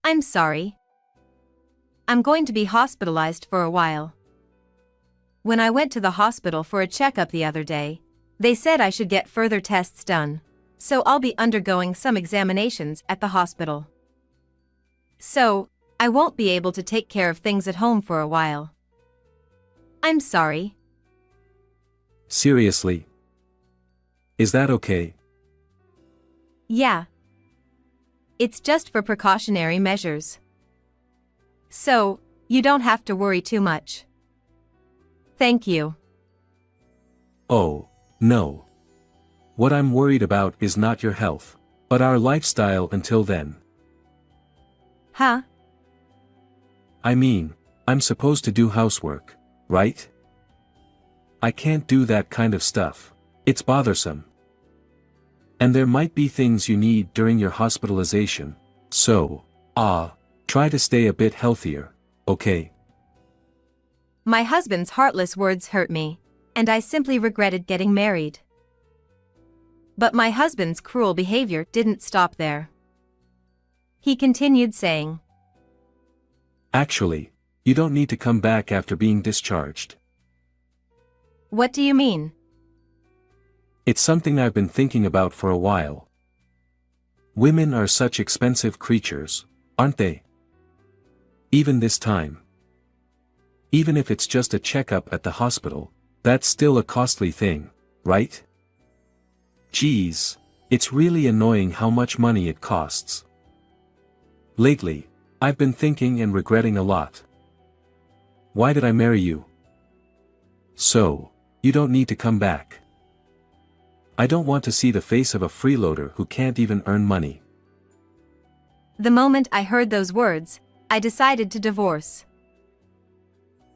I'm sorry. I'm going to be hospitalized for a while. When I went to the hospital for a checkup the other day, they said I should get further tests done, so I'll be undergoing some examinations at the hospital. So, I won't be able to take care of things at home for a while. I'm sorry. Seriously? Is that okay? Yeah. It's just for precautionary measures. So, you don't have to worry too much. Thank you. Oh, no. What I'm worried about is not your health, but our lifestyle until then. Huh? I mean, I'm supposed to do housework, right? I can't do that kind of stuff. It's bothersome. And there might be things you need during your hospitalization, so, try to stay a bit healthier, okay? My husband's heartless words hurt me, and I simply regretted getting married. But my husband's cruel behavior didn't stop there. He continued saying, Actually, you don't need to come back after being discharged. What do you mean? It's something I've been thinking about for a while. Women are such expensive creatures, aren't they? Even this time. Even if it's just a checkup at the hospital, that's still a costly thing, right? Geez, it's really annoying how much money it costs. Lately, I've been thinking and regretting a lot. Why did I marry you? So, you don't need to come back. I don't want to see the face of a freeloader who can't even earn money. The moment I heard those words, I decided to divorce.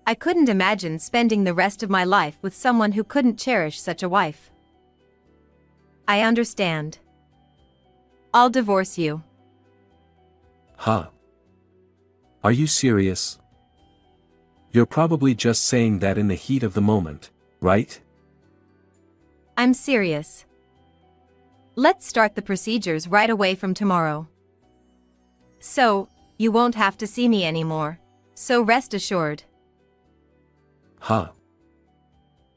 I couldn't imagine spending the rest of my life with someone who couldn't cherish such a wife. I understand. I'll divorce you. Huh? Are you serious? You're probably just saying that in the heat of the moment, right? I'm serious. Let's start the procedures right away from tomorrow. So, you won't have to see me anymore, so rest assured. Huh?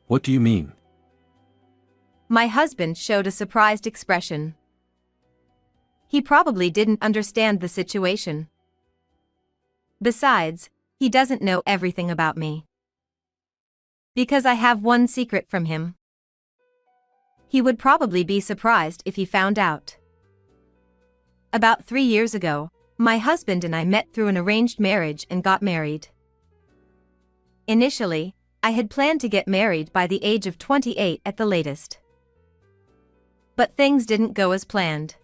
What do you mean? My husband showed a surprised expression. He probably didn't understand the situation. Besides, he doesn't know everything about me. Because I have one secret from him. He would probably be surprised if he found out. About 3 years ago, my husband and I met through an arranged marriage and got married. Initially, I had planned to get married by the age of 28 at the latest. But things didn't go as planned.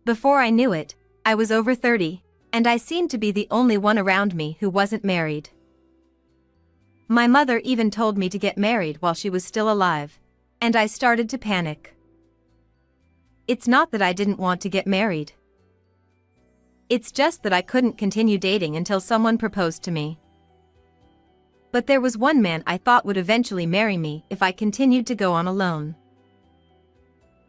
Before I knew it, I was over 30, and I seemed to be the only one around me who wasn't married. My mother even told me to get married while she was still alive, and I started to panic. It's not that I didn't want to get married. It's just that I couldn't continue dating until someone proposed to me. But there was one man I thought would eventually marry me if I continued to go on alone.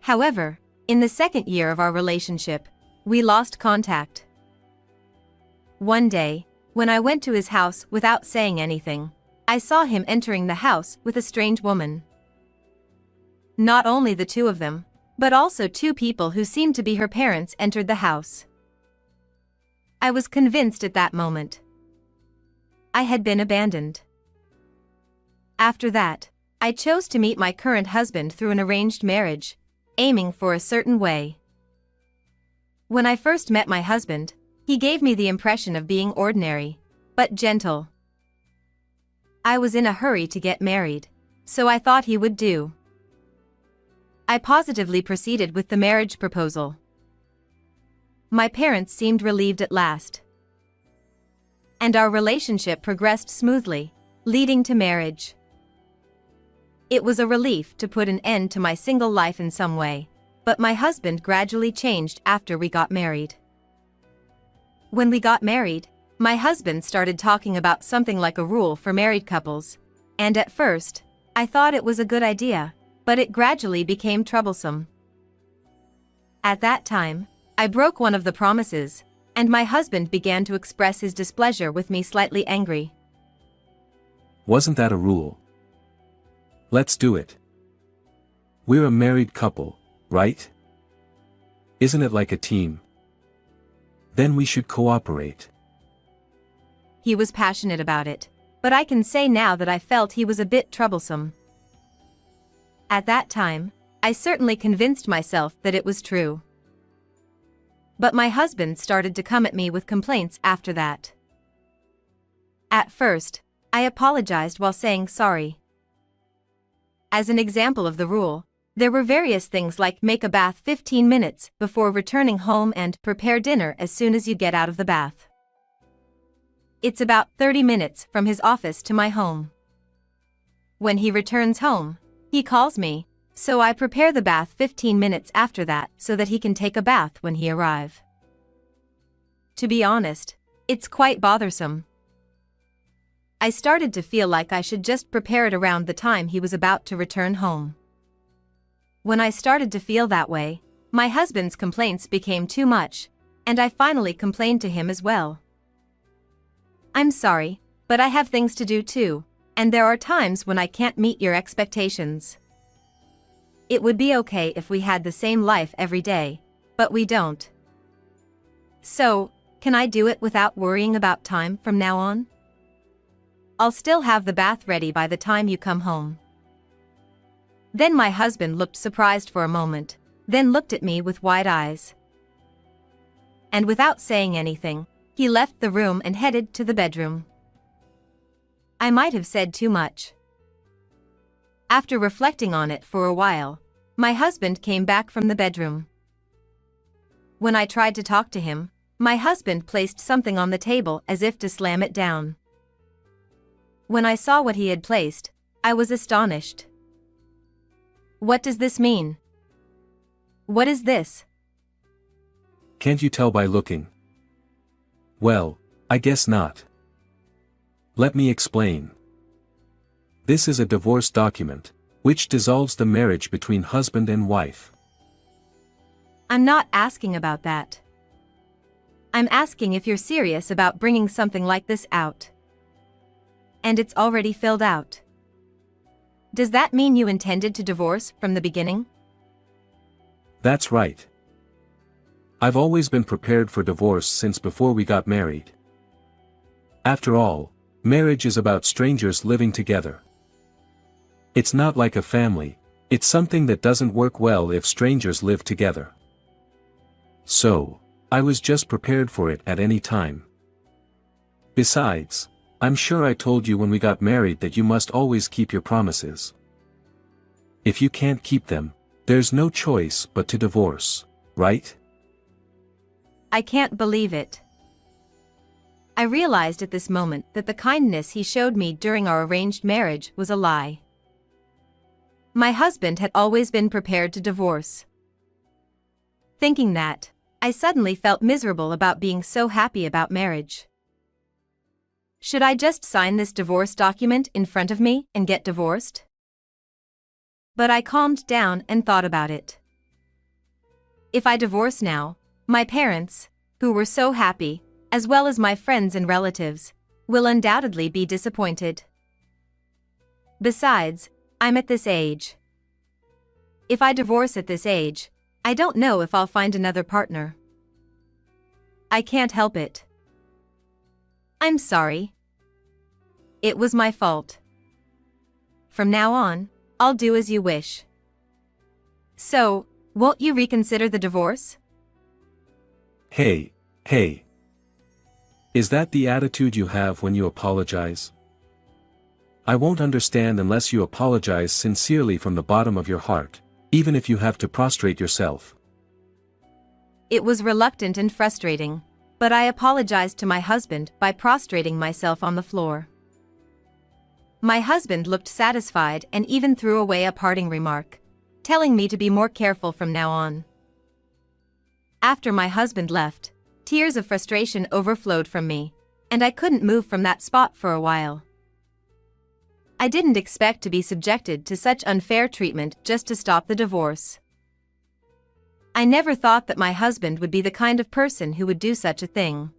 However, in the second year of our relationship, we lost contact. One day, when I went to his house without saying anything, I saw him entering the house with a strange woman. Not only the two of them, but also 2 people who seemed to be her parents entered the house. I was convinced at that moment. I had been abandoned. After that, I chose to meet my current husband through an arranged marriage, aiming for a certain way. When I first met my husband, he gave me the impression of being ordinary, but gentle. I was in a hurry to get married, so I thought he would do. I positively proceeded with the marriage proposal. My parents seemed relieved at last. And our relationship progressed smoothly, leading to marriage. It was a relief to put an end to my single life in some way, but my husband gradually changed after we got married. When we got married, my husband started talking about something like a rule for married couples, and at first, I thought it was a good idea, but it gradually became troublesome. At that time, I broke one of the promises, and my husband began to express his displeasure with me, slightly angry. Wasn't that a rule? Let's do it. We're a married couple, right? Isn't it like a team? Then we should cooperate. He was passionate about it, but I can say now that I felt he was a bit troublesome. At that time, I certainly convinced myself that it was true. But my husband started to come at me with complaints after that. At first, I apologized while saying sorry. As an example of the rule, there were various things like make a bath 15 minutes before returning home and prepare dinner as soon as you get out of the bath. It's about 30 minutes from his office to my home. When he returns home, he calls me, so I prepare the bath 15 minutes after that so that he can take a bath when he arrives. To be honest, it's quite bothersome. I started to feel like I should just prepare it around the time he was about to return home. When I started to feel that way, my husband's complaints became too much, and I finally complained to him as well. I'm sorry, but I have things to do too, and there are times when I can't meet your expectations. It would be okay if we had the same life every day, but we don't. So, can I do it without worrying about time from now on? I'll still have the bath ready by the time you come home. Then my husband looked surprised for a moment, then looked at me with wide eyes. And without saying anything, he left the room and headed to the bedroom. I might have said too much. After reflecting on it for a while, my husband came back from the bedroom. When I tried to talk to him, my husband placed something on the table as if to slam it down. When I saw what he had placed, I was astonished. What does this mean? What is this? Can't you tell by looking? Well, I guess not. Let me explain. This is a divorce document, which dissolves the marriage between husband and wife. I'm not asking about that. I'm asking if you're serious about bringing something like this out. And it's already filled out. Does that mean you intended to divorce from the beginning? That's right. I've always been prepared for divorce since before we got married. After all, marriage is about strangers living together. It's not like a family, it's something that doesn't work well if strangers live together. So, I was just prepared for it at any time. Besides, I'm sure I told you when we got married that you must always keep your promises. If you can't keep them, there's no choice but to divorce, right? I can't believe it. I realized at this moment that the kindness he showed me during our arranged marriage was a lie. My husband had always been prepared to divorce. Thinking that, I suddenly felt miserable about being so happy about marriage. Should I just sign this divorce document in front of me and get divorced? But I calmed down and thought about it. If I divorce now, my parents, who were so happy, as well as my friends and relatives, will undoubtedly be disappointed. Besides, I'm at this age. If I divorce at this age, I don't know if I'll find another partner. I can't help it. I'm sorry. It was my fault. From now on, I'll do as you wish. So, won't you reconsider the divorce? Hey. Is that the attitude you have when you apologize? I won't understand unless you apologize sincerely from the bottom of your heart, even if you have to prostrate yourself. It was reluctant and frustrating, but I apologized to my husband by prostrating myself on the floor. My husband looked satisfied and even threw away a parting remark, telling me to be more careful from now on. After my husband left, tears of frustration overflowed from me, and I couldn't move from that spot for a while. I didn't expect to be subjected to such unfair treatment just to stop the divorce. I never thought that my husband would be the kind of person who would do such a thing.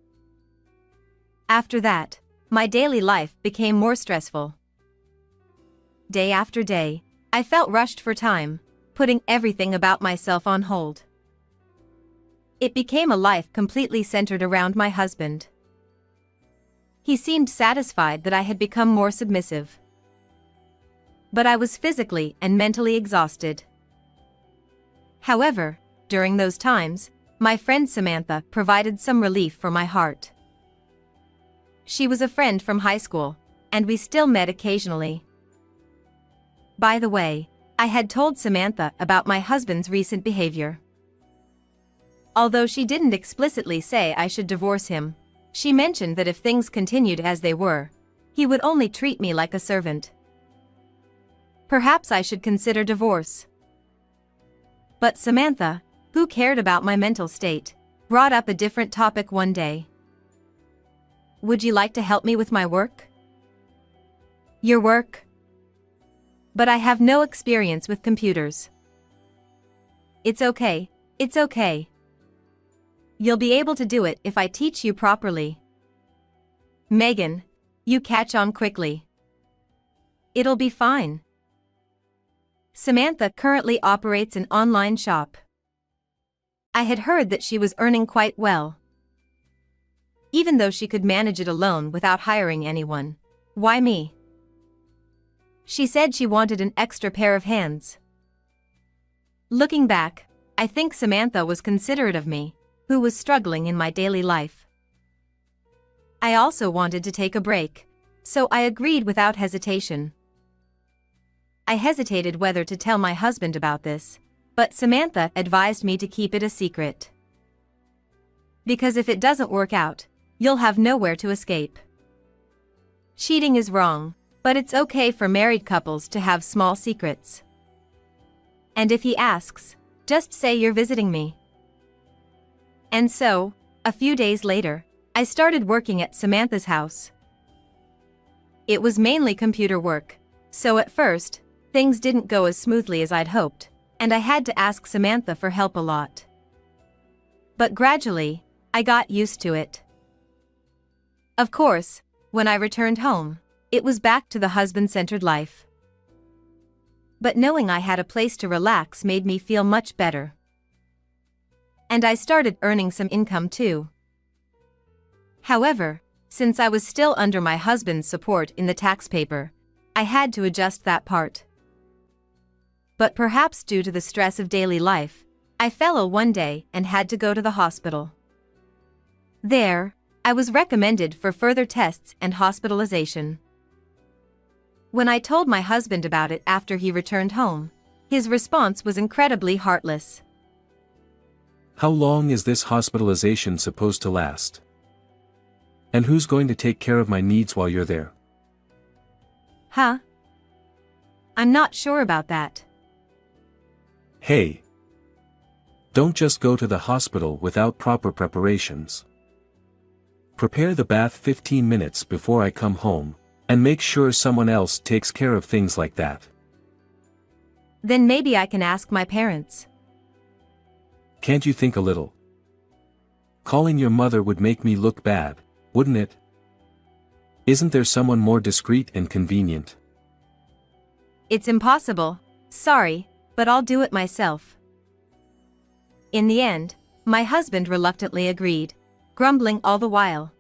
After that, my daily life became more stressful. Day after day, I felt rushed for time, putting everything about myself on hold. It became a life completely centered around my husband. He seemed satisfied that I had become more submissive. But I was physically and mentally exhausted. However, during those times, my friend Samantha provided some relief for my heart. She was a friend from high school, and we still met occasionally. By the way, I had told Samantha about my husband's recent behavior. Although she didn't explicitly say I should divorce him, she mentioned that if things continued as they were, he would only treat me like a servant. Perhaps I should consider divorce. But Samantha, who cared about my mental state, brought up a different topic one day. Would you like to help me with my work? Your work? But I have no experience with computers. It's okay, it's okay. You'll be able to do it if I teach you properly. Megan, you catch on quickly. It'll be fine. Samantha currently operates an online shop. I had heard that she was earning quite well. Even though she could manage it alone without hiring anyone, why me? She said she wanted an extra pair of hands. Looking back, I think Samantha was considerate of me, who was struggling in my daily life. I also wanted to take a break, so I agreed without hesitation. I hesitated whether to tell my husband about this, but Samantha advised me to keep it a secret. Because if it doesn't work out, you'll have nowhere to escape. Cheating is wrong, but it's okay for married couples to have small secrets. And if he asks, just say you're visiting me. And so, a few days later, I started working at Samantha's house. It was mainly computer work, so at first, things didn't go as smoothly as I'd hoped, and I had to ask Samantha for help a lot. But gradually, I got used to it. Of course, when I returned home, it was back to the husband-centered life. But knowing I had a place to relax made me feel much better. And I started earning some income too. However, since I was still under my husband's support in the tax paper, I had to adjust that part. But perhaps due to the stress of daily life, I fell ill one day and had to go to the hospital. There, I was recommended for further tests and hospitalization. When I told my husband about it after he returned home, his response was incredibly heartless. How long is this hospitalization supposed to last? And who's going to take care of my needs while you're there? Huh? I'm not sure about that. Hey! Don't just go to the hospital without proper preparations. Prepare the bath 15 minutes before I come home, and make sure someone else takes care of things like that. Then maybe I can ask my parents. Can't you think a little? Calling your mother would make me look bad, wouldn't it? Isn't there someone more discreet and convenient? It's impossible, sorry, but I'll do it myself. In the end, my husband reluctantly agreed, grumbling all the while.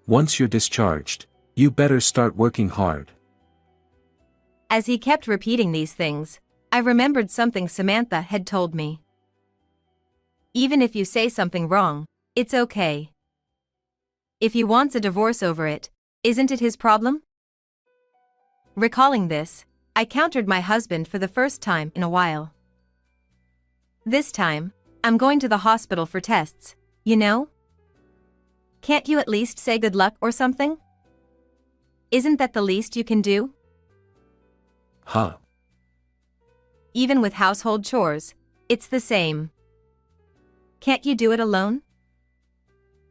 Once you're discharged, you better start working hard. As he kept repeating these things, I remembered something Samantha had told me. Even if you say something wrong, it's okay. If he wants a divorce over it, isn't it his problem? Recalling this, I countered my husband for the first time in a while. This time, I'm going to the hospital for tests, you know? Can't you at least say good luck or something? Isn't that the least you can do? Huh? Even with household chores, it's the same. Can't you do it alone?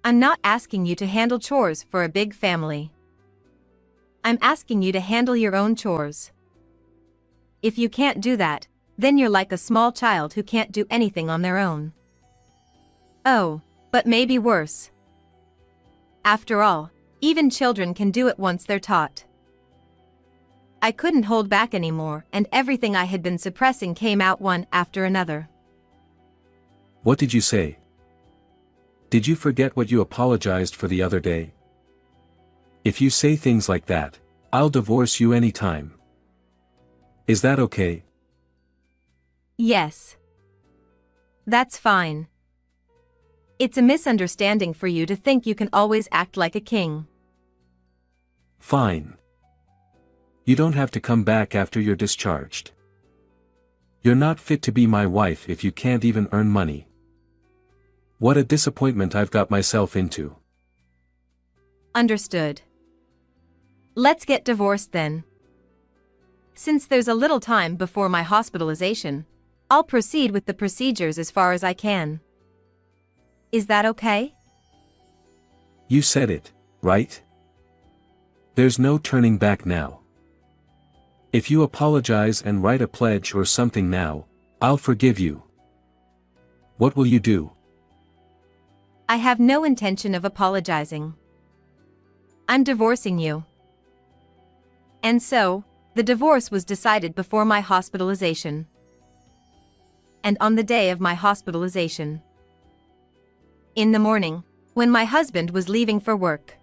I'm not asking you to handle chores for a big family. I'm asking you to handle your own chores. If you can't do that, then you're like a small child who can't do anything on their own. Oh, but maybe worse. After all, even children can do it once they're taught. I couldn't hold back anymore, and everything I had been suppressing came out one after another. What did you say? Did you forget what you apologized for the other day? If you say things like that, I'll divorce you anytime. Is that okay? Yes. That's fine. It's a misunderstanding for you to think you can always act like a king. Fine. You don't have to come back after you're discharged. You're not fit to be my wife if you can't even earn money. What a disappointment I've got myself into. Understood. Let's get divorced then. Since there's a little time before my hospitalization, I'll proceed with the procedures as far as I can. Is that okay? You said it, right? There's no turning back now. If you apologize and write a pledge or something now, I'll forgive you. What will you do? I have no intention of apologizing. I'm divorcing you. And so, the divorce was decided before my hospitalization. And on the day of my hospitalization. In the morning, when my husband was leaving for work.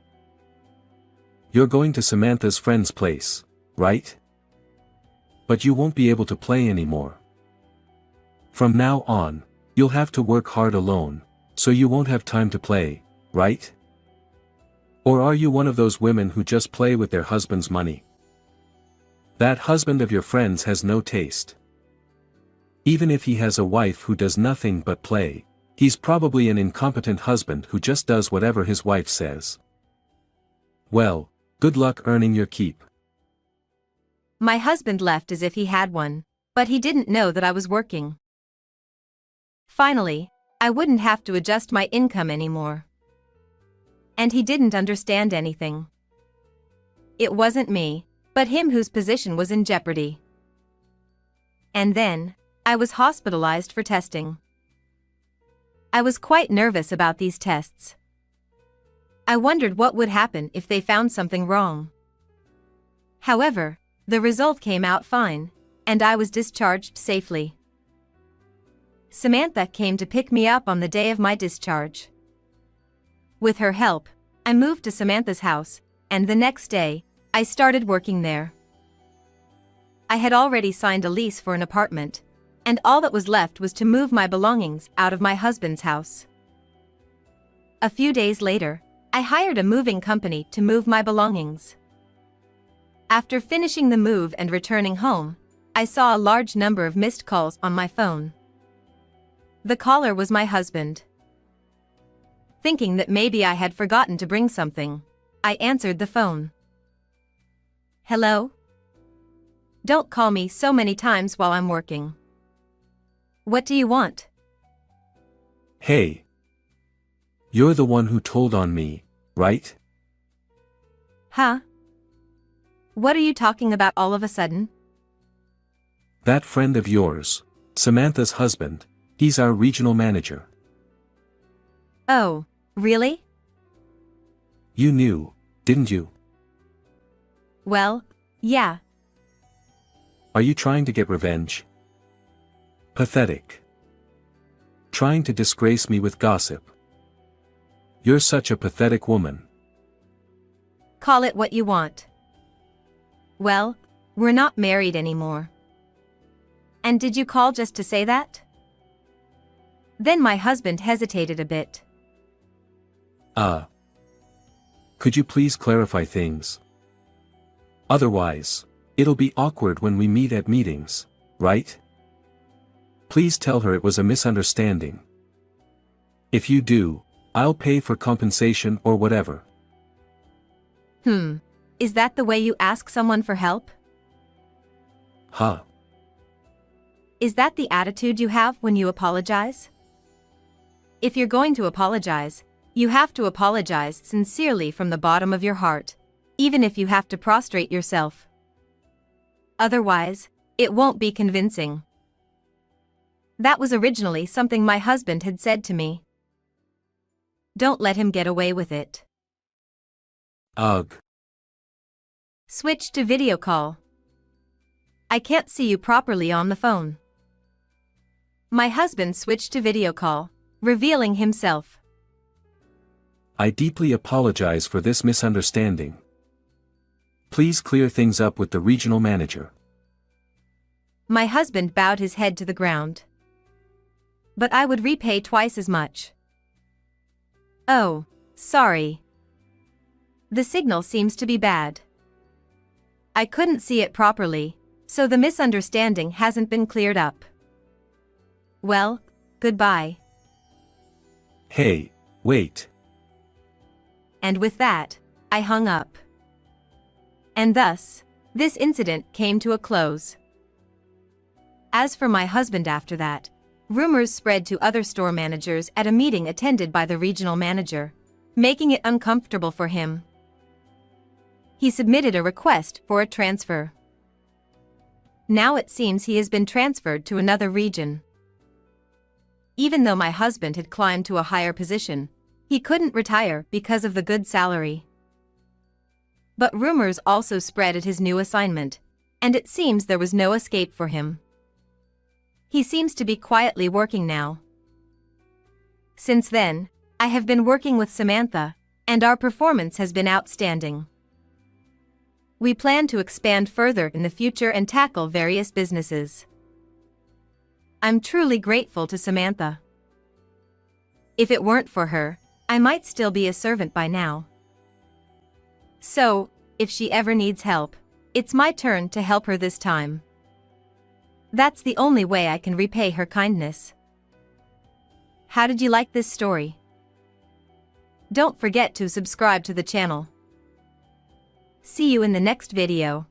You're going to Samantha's friend's place, right? But you won't be able to play anymore. From now on, you'll have to work hard alone, so you won't have time to play, right? Or are you one of those women who just play with their husband's money? That husband of your friends has no taste. Even if he has a wife who does nothing but play, he's probably an incompetent husband who just does whatever his wife says. Well, good luck earning your keep. My husband left as if he had one, but he didn't know that I was working. Finally, I wouldn't have to adjust my income anymore. And he didn't understand anything. It wasn't me, but him whose position was in jeopardy. And then, I was hospitalized for testing. I was quite nervous about these tests. I wondered what would happen if they found something wrong. However, the result came out fine, and I was discharged safely. Samantha came to pick me up on the day of my discharge. With her help, I moved to Samantha's house, and the next day, I started working there. I had already signed a lease for an apartment, and all that was left was to move my belongings out of my husband's house. A few days later, I hired a moving company to move my belongings. After finishing the move and returning home, I saw a large number of missed calls on my phone. The caller was my husband. Thinking that maybe I had forgotten to bring something, I answered the phone. Hello? Don't call me so many times while I'm working. What do you want? Hey. You're the one who told on me, right? Huh? What are you talking about all of a sudden? That friend of yours, Samantha's husband, he's our regional manager. Oh, really? You knew, didn't you? Well, yeah. Are you trying to get revenge? Pathetic. Trying to disgrace me with gossip. You're such a pathetic woman. Call it what you want. Well, we're not married anymore. And did you call just to say that? Then my husband hesitated a bit. Could you please clarify things? Otherwise, it'll be awkward when we meet at meetings, right? Please tell her it was a misunderstanding. If you do, I'll pay for compensation or whatever. Is that the way you ask someone for help? Huh. Is that the attitude you have when you apologize? If you're going to apologize, you have to apologize sincerely from the bottom of your heart, even if you have to prostrate yourself. Otherwise, it won't be convincing. That was originally something my husband had said to me. Don't let him get away with it. Ugh. Switch to video call. I can't see you properly on the phone. My husband switched to video call, revealing himself. I deeply apologize for this misunderstanding. Please clear things up with the regional manager. My husband bowed his head to the ground. But I would repay twice as much. Oh, sorry. The signal seems to be bad. I couldn't see it properly, so the misunderstanding hasn't been cleared up. Well, goodbye. Hey, wait. And with that, I hung up. And thus, this incident came to a close. As for my husband after that, rumors spread to other store managers at a meeting attended by the regional manager, making it uncomfortable for him. He submitted a request for a transfer. Now it seems he has been transferred to another region. Even though my husband had climbed to a higher position, he couldn't retire because of the good salary. But rumors also spread at his new assignment, and it seems there was no escape for him. He seems to be quietly working now. Since then, I have been working with Samantha, and our performance has been outstanding. We plan to expand further in the future and tackle various businesses. I'm truly grateful to Samantha. If it weren't for her, I might still be a servant by now. So, if she ever needs help, it's my turn to help her this time. That's the only way I can repay her kindness. How did you like this story? Don't forget to subscribe to the channel. See you in the next video.